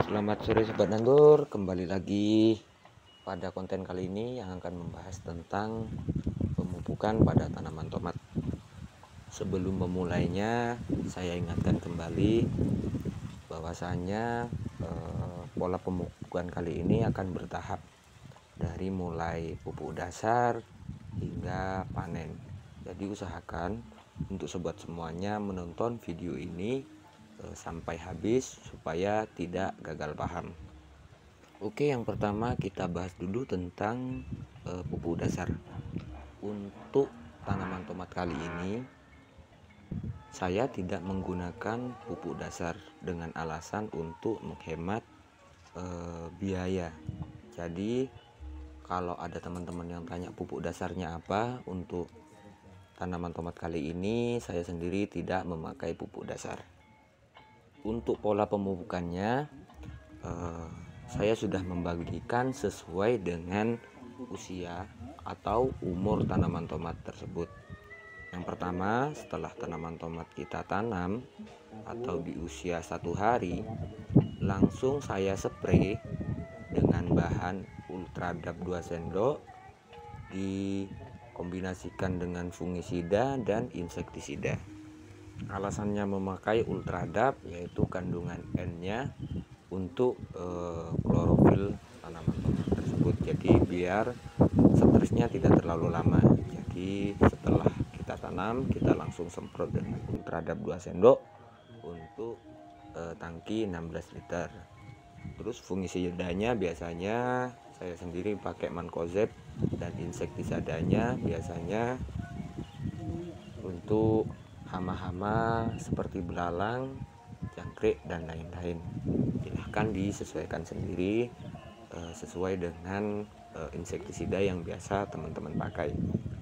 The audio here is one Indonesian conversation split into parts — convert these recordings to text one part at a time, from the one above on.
Selamat sore Sobat Nandur, kembali lagi pada konten kali ini yang akan membahas tentang pemupukan pada tanaman tomat. Sebelum memulainya, saya ingatkan kembali bahwasanya pola pemupukan kali ini akan bertahap dari mulai pupuk dasar hingga panen. Jadi usahakan untuk sobat semuanya menonton video ini sampai habis supaya tidak gagal paham. Oke, yang pertama kita bahas dulu tentang pupuk dasar. Untuk tanaman tomat kali ini saya tidak menggunakan pupuk dasar dengan alasan untuk menghemat biaya. Jadi kalau ada teman-teman yang tanya pupuk dasarnya apa untuk tanaman tomat kali ini, saya sendiri tidak memakai pupuk dasar. Untuk pola pemupukannya saya sudah membagikan sesuai dengan usia atau umur tanaman tomat tersebut. Yang pertama, setelah tanaman tomat kita tanam atau di usia 1 hari, langsung saya spray dengan bahan Ultradap 2 sendok dikombinasikan dengan fungisida dan insektisida. Alasannya memakai Ultradap yaitu kandungan N-nya untuk klorofil tanaman tomat tersebut. Jadi biar stresnya tidak terlalu lama. Jadi setelah kita tanam, kita langsung semprot dengan Ultradap 2 sendok untuk tangki 16 liter. Terus fungisidanya biasanya saya sendiri pakai Mancozeb, dan insektisidanya biasanya untuk hama-hama seperti belalang, jangkrik, dan lain-lain. Silahkan disesuaikan sendiri sesuai dengan insektisida yang biasa teman-teman pakai.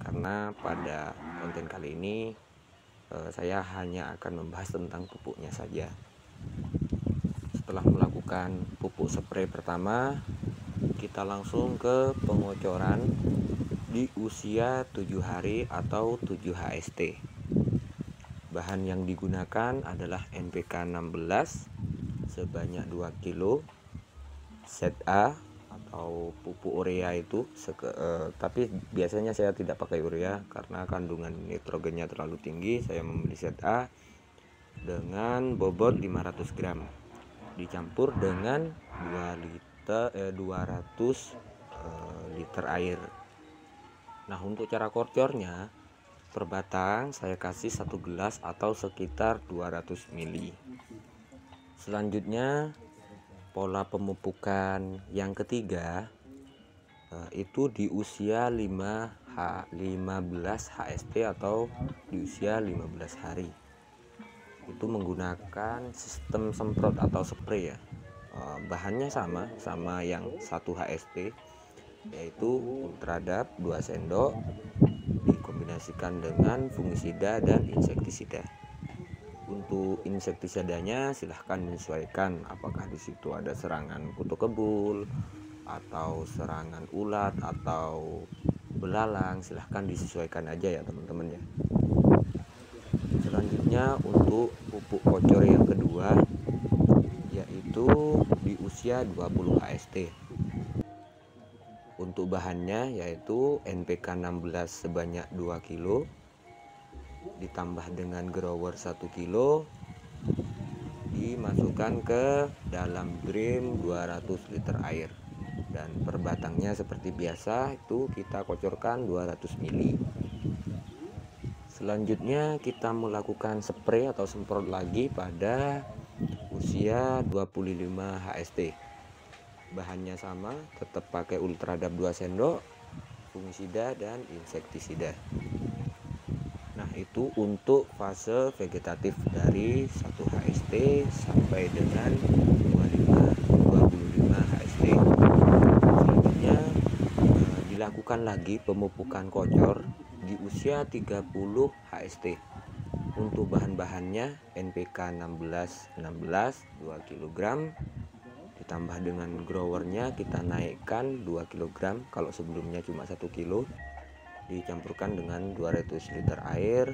Karena pada konten kali ini saya hanya akan membahas tentang pupuknya saja. Setelah melakukan pupuk spray pertama, kita langsung ke pengocoran di usia 7 hari atau 7 HST. Bahan yang digunakan adalah NPK 16 sebanyak 2 kilo, ZA atau pupuk urea itu tapi biasanya saya tidak pakai urea karena kandungan nitrogennya terlalu tinggi. Saya membeli ZA dengan bobot 500 gram dicampur dengan 200 liter air. Nah, untuk cara kocornya, per batang saya kasih 1 gelas atau sekitar 200 ml. Selanjutnya pola pemupukan yang ketiga itu di usia 15 HST atau di usia 15 hari. Itu menggunakan sistem semprot atau spray ya. Bahannya sama yang 1 HST, yaitu Ultradap 2 sendok dikombinasikan dengan fungisida dan insektisida. Untuk insektisidanya silahkan menyesuaikan, apakah di situ ada serangan kutu kebul atau serangan ulat atau belalang, silahkan disesuaikan aja ya teman-teman ya. Selanjutnya untuk pupuk kocor yang kedua yaitu di usia 20 HST. Untuk bahannya yaitu NPK 16 sebanyak 2 kilo ditambah dengan grower 1 kilo, dimasukkan ke dalam drum 200 liter air, dan per batangnya seperti biasa itu kita kocorkan 200 ml. Selanjutnya kita melakukan spray atau semprot lagi pada usia 25 HST. Bahannya sama, tetap pakai Ultradap 2 sendok, fungisida dan insektisida. Nah, itu untuk fase vegetatif dari 1 HST sampai dengan 25 HST. Selanjutnya dilakukan lagi pemupukan kocor di usia 30 HST. Untuk bahan-bahannya NPK 16 2 kg ditambah dengan growernya kita naikkan 2 kg, kalau sebelumnya cuma 1 kilo, dicampurkan dengan 200 liter air.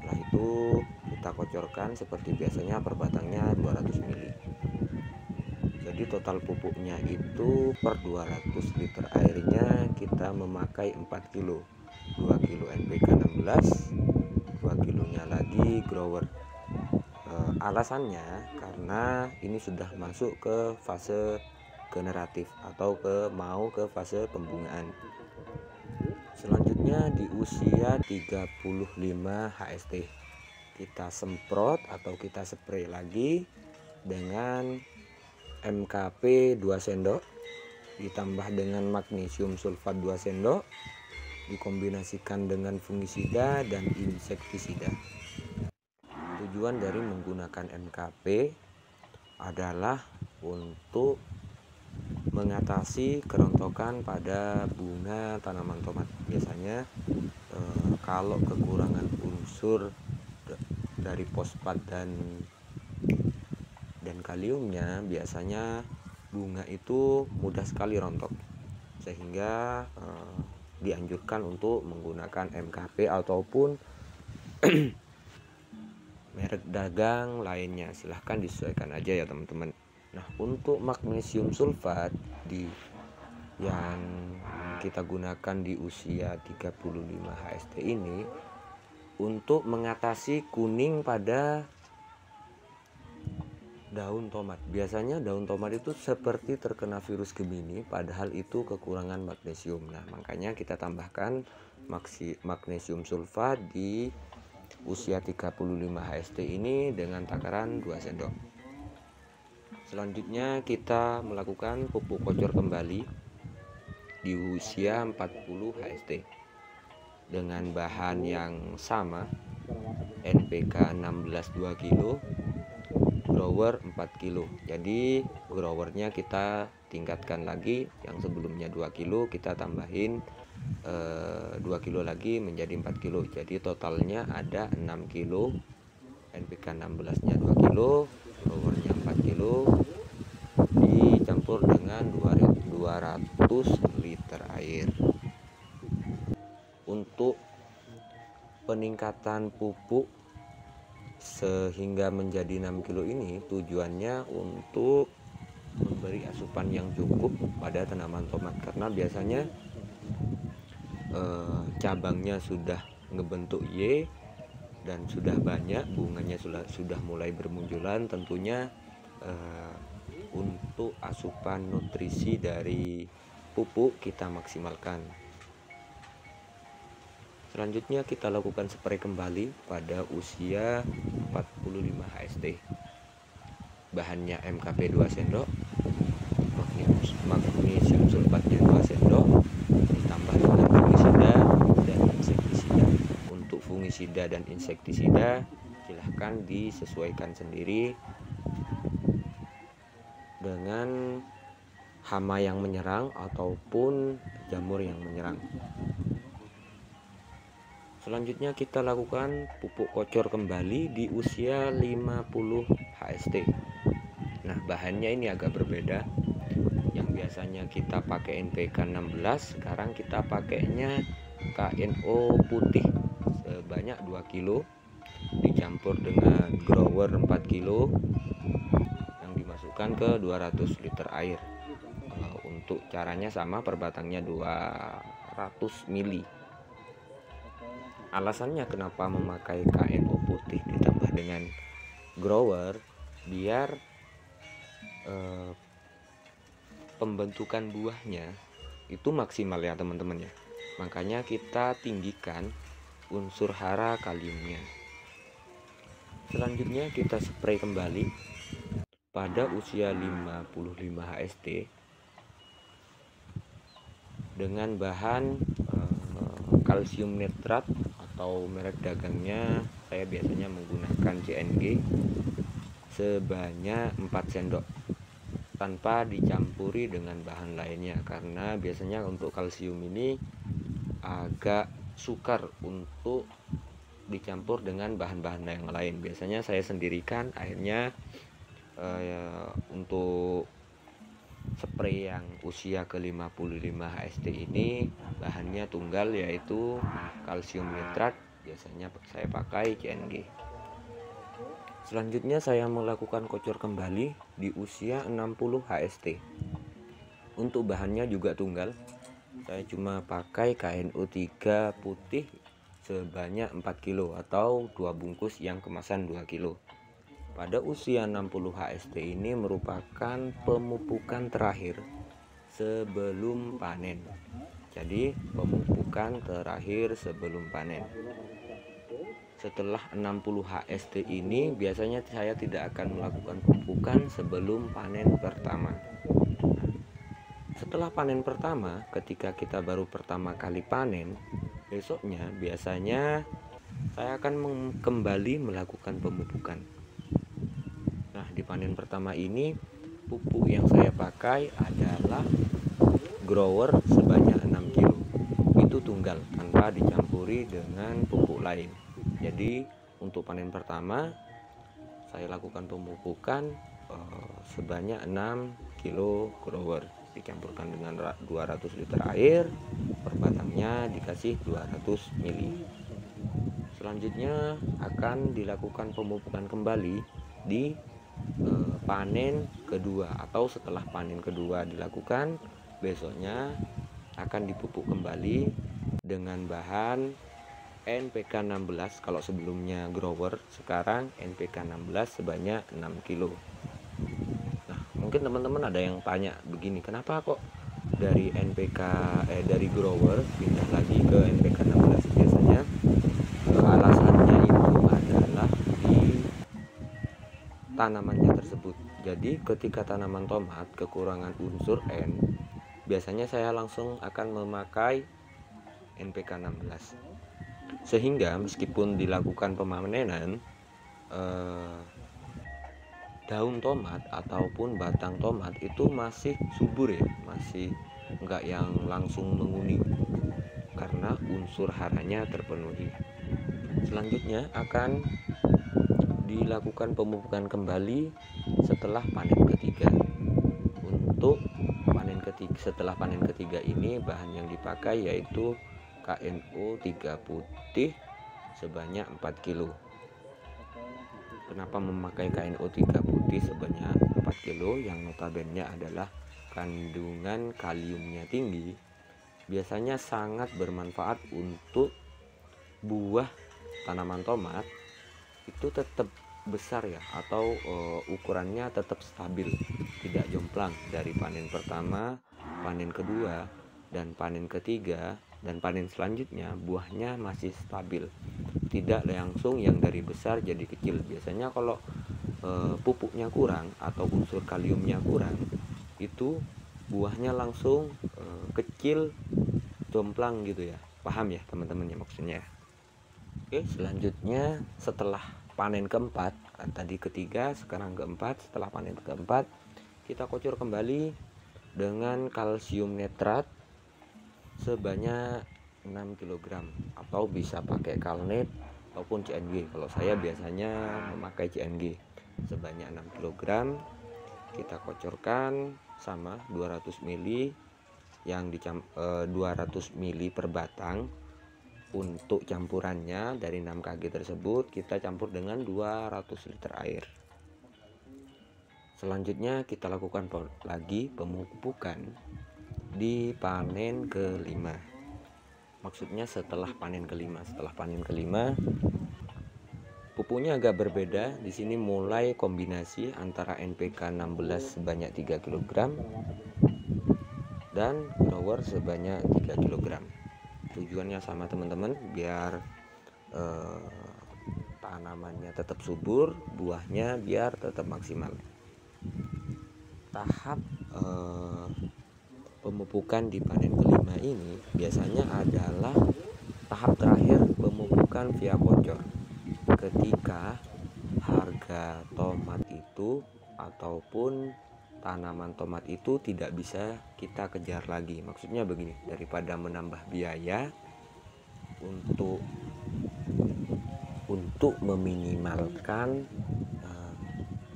Setelah itu kita kocorkan seperti biasanya, per batangnya 200 ml. Jadi total pupuknya itu per 200 liter airnya kita memakai 4 kilo. 2 kilo NPK 16, 2 kilonya lagi grower. Alasannya karena ini sudah masuk ke fase generatif atau mau ke fase pembungaan. Selanjutnya di usia 35 HST kita semprot atau kita spray lagi dengan MKP 2 sendok ditambah dengan magnesium sulfat 2 sendok dikombinasikan dengan fungisida dan insektisida. Tujuan dari menggunakan MKP adalah untuk mengatasi kerontokan pada bunga tanaman tomat. Biasanya kalau kekurangan unsur dari fosfat dan kaliumnya, biasanya bunga itu mudah sekali rontok, sehingga dianjurkan untuk menggunakan MKP ataupun merek dagang lainnya. Silahkan disesuaikan aja ya teman-teman. Nah, untuk magnesium sulfat yang kita gunakan di usia 35 HST ini untuk mengatasi kuning pada daun tomat. Biasanya daun tomat itu seperti terkena virus Gemini, padahal itu kekurangan magnesium. Nah, makanya kita tambahkan magnesium sulfat di usia 35 HST ini dengan takaran 2 sendok. Selanjutnya kita melakukan pupuk kocor kembali di usia 40 HST dengan bahan yang sama, NPK 16 2 kilo, grower 4 kilo. Jadi growernya kita tingkatkan lagi, yang sebelumnya 2 kilo kita tambahin 2 kilo lagi menjadi 4 kilo. Jadi totalnya ada 6 kilo, NPK 16 nya 2 kilo, growernya 4 kilo, dicampur dengan 200 liter air. Untuk peningkatan pupuk sehingga menjadi 6 kilo ini tujuannya untuk memberi asupan yang cukup pada tanaman tomat, karena biasanya cabangnya sudah ngebentuk Y dan sudah banyak, bunganya sudah mulai bermunculan. Tentunya untuk asupan nutrisi dari pupuk kita maksimalkan. Selanjutnya kita lakukan spray kembali pada usia 45 HST. Bahannya MKP 2 sendok, magnesium sulfatnya 2 sendok, ditambah dengan fungisida dan insektisida. Untuk fungisida dan insektisida silahkan disesuaikan sendiri dengan hama yang menyerang ataupun jamur yang menyerang. Selanjutnya kita lakukan pupuk kocor kembali di usia 50 HST. Nah, bahannya ini agak berbeda. Yang biasanya kita pakai NPK 16, sekarang kita pakainya KNO putih sebanyak 2 kilo dicampur dengan grower 4 kilo yang dimasukkan ke 200 liter air. Untuk caranya sama, per batangnya 200 ml. Alasannya kenapa memakai KNO putih ditambah dengan grower, biar pembentukan buahnya itu maksimal ya teman-teman ya. Makanya kita tinggikan unsur hara kaliumnya. Selanjutnya kita spray kembali pada usia 55 HST dengan bahan kalsium nitrat atau merek dagangnya saya biasanya menggunakan CNG sebanyak 4 sendok tanpa dicampuri dengan bahan lainnya, karena biasanya untuk kalsium ini agak sukar untuk dicampur dengan bahan-bahan yang lain. Biasanya saya sendirikan akhirnya untuk spray yang usia ke 55 HST ini bahannya tunggal, yaitu kalsium nitrat. Biasanya saya pakai CNG. Selanjutnya saya melakukan kocor kembali di usia 60 HST. Untuk bahannya juga tunggal. Saya cuma pakai KNO 3 putih sebanyak 4 kilo atau 2 bungkus yang kemasan 2 kilo. Pada usia 60 HST ini merupakan pemupukan terakhir sebelum panen. Jadi pemupukan terakhir sebelum panen. Setelah 60 HST ini biasanya saya tidak akan melakukan pemupukan sebelum panen pertama. Setelah panen pertama, ketika kita baru pertama kali panen, besoknya biasanya saya akan kembali melakukan pemupukan. Nah, di panen pertama ini pupuk yang saya pakai adalah grower sebanyak 6 kilo. Itu tunggal tanpa dicampuri dengan pupuk lain. Jadi untuk panen pertama saya lakukan pemupukan sebanyak 6 kilo grower, dicampurkan dengan 200 liter air, per batangnya dikasih 200 ml. Selanjutnya akan dilakukan pemupukan kembali di panen kedua, atau setelah panen kedua dilakukan, besoknya akan dipupuk kembali dengan bahan NPK 16. Kalau sebelumnya grower, sekarang NPK 16 sebanyak 6 kilo. Nah, mungkin teman-teman ada yang tanya begini, kenapa kok dari dari grower pindah lagi ke NPK 16? Biasanya alasannya itu adalah di tanamannya tersebut. Jadi ketika tanaman tomat kekurangan unsur N, biasanya saya langsung akan memakai NPK 16. Sehingga meskipun dilakukan pemanenan, daun tomat ataupun batang tomat itu masih subur ya, masih enggak yang langsung menguning karena unsur haranya terpenuhi. Selanjutnya akan dilakukan pemupukan kembali setelah panen ketiga. Untuk panen ketiga, setelah panen ketiga ini bahan yang dipakai yaitu KNO 3 putih sebanyak 4 kilo. Kenapa memakai KNO 3 putih sebanyak 4 kilo yang notabene adalah kandungan kaliumnya tinggi? Biasanya sangat bermanfaat untuk buah tanaman tomat itu tetap besar ya, atau ukurannya tetap stabil, tidak jomplang dari panen pertama, panen kedua, dan panen ketiga, dan panen selanjutnya buahnya masih stabil, tidak langsung yang dari besar jadi kecil. Biasanya kalau pupuknya kurang atau unsur kaliumnya kurang, itu buahnya langsung kecil, jomplang gitu ya. Paham ya teman-teman ya maksudnya? Oke, selanjutnya setelah panen keempat, tadi ketiga, sekarang keempat. Setelah panen keempat, kita kocor kembali dengan kalsium nitrat sebanyak 6 kg, atau bisa pakai Kalnet ataupun CNG. Kalau saya biasanya memakai CNG sebanyak 6 kg. Kita kocorkan sama 200 ml, yang 200 ml per batang. Untuk campurannya dari 6 kg tersebut kita campur dengan 200 liter air. Selanjutnya kita lakukan lagi pemupukan di panen kelima. Maksudnya setelah panen kelima. Setelah panen kelima, pupuknya agak berbeda. Di sini mulai kombinasi antara NPK 16 sebanyak 3 kg dan grower sebanyak 3 kg. Tujuannya sama teman-teman, biar tanamannya tetap subur, buahnya biar tetap maksimal. Tahap pemupukan di panen kelima ini biasanya adalah tahap terakhir pemupukan via kocor. Ketika harga tomat itu ataupun tanaman tomat itu tidak bisa kita kejar lagi. Maksudnya begini, daripada menambah biaya untuk meminimalkan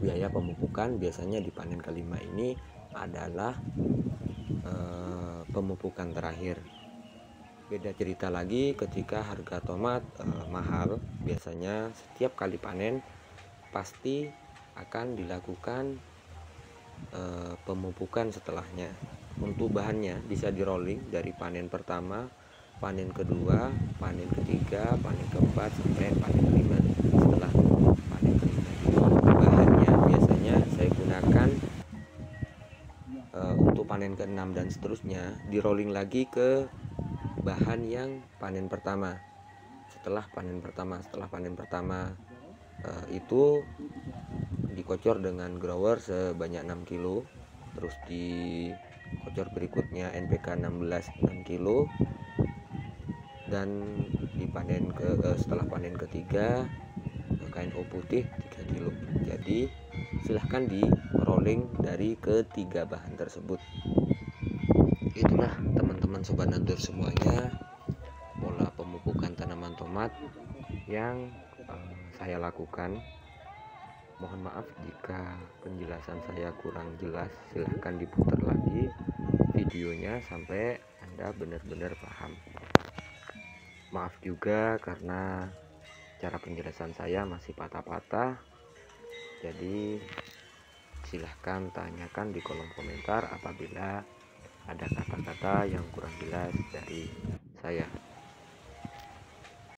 biaya pemupukan, biasanya di panen kelima ini adalah pemupukan terakhir. Beda cerita lagi ketika harga tomat mahal. Biasanya setiap kali panen pasti akan dilakukan pemupukan setelahnya. Untuk bahannya bisa di rolling dari panen pertama, panen kedua, panen ketiga, panen keempat, sampai panen kelima. Setelah panen kelima ini bahannya biasanya saya gunakan untuk panen ke-6 dan seterusnya, di rolling lagi ke bahan yang panen pertama. Setelah panen pertama itu dikocor dengan grower sebanyak 6 kilo, terus di kocor berikutnya NPK 16 6 kilo, dan dipanen setelah panen ketiga KNO putih 3 kilo. Jadi silahkan di rolling dari ketiga bahan tersebut. Itulah teman-teman sobat nandur semuanya, pola pemupukan tanaman tomat yang saya lakukan. Mohon maaf jika penjelasan saya kurang jelas, silahkan diputar lagi videonya sampai Anda benar-benar paham. Maaf juga karena cara penjelasan saya masih patah-patah, jadi silahkan tanyakan di kolom komentar apabila ada kata-kata yang kurang jelas dari saya.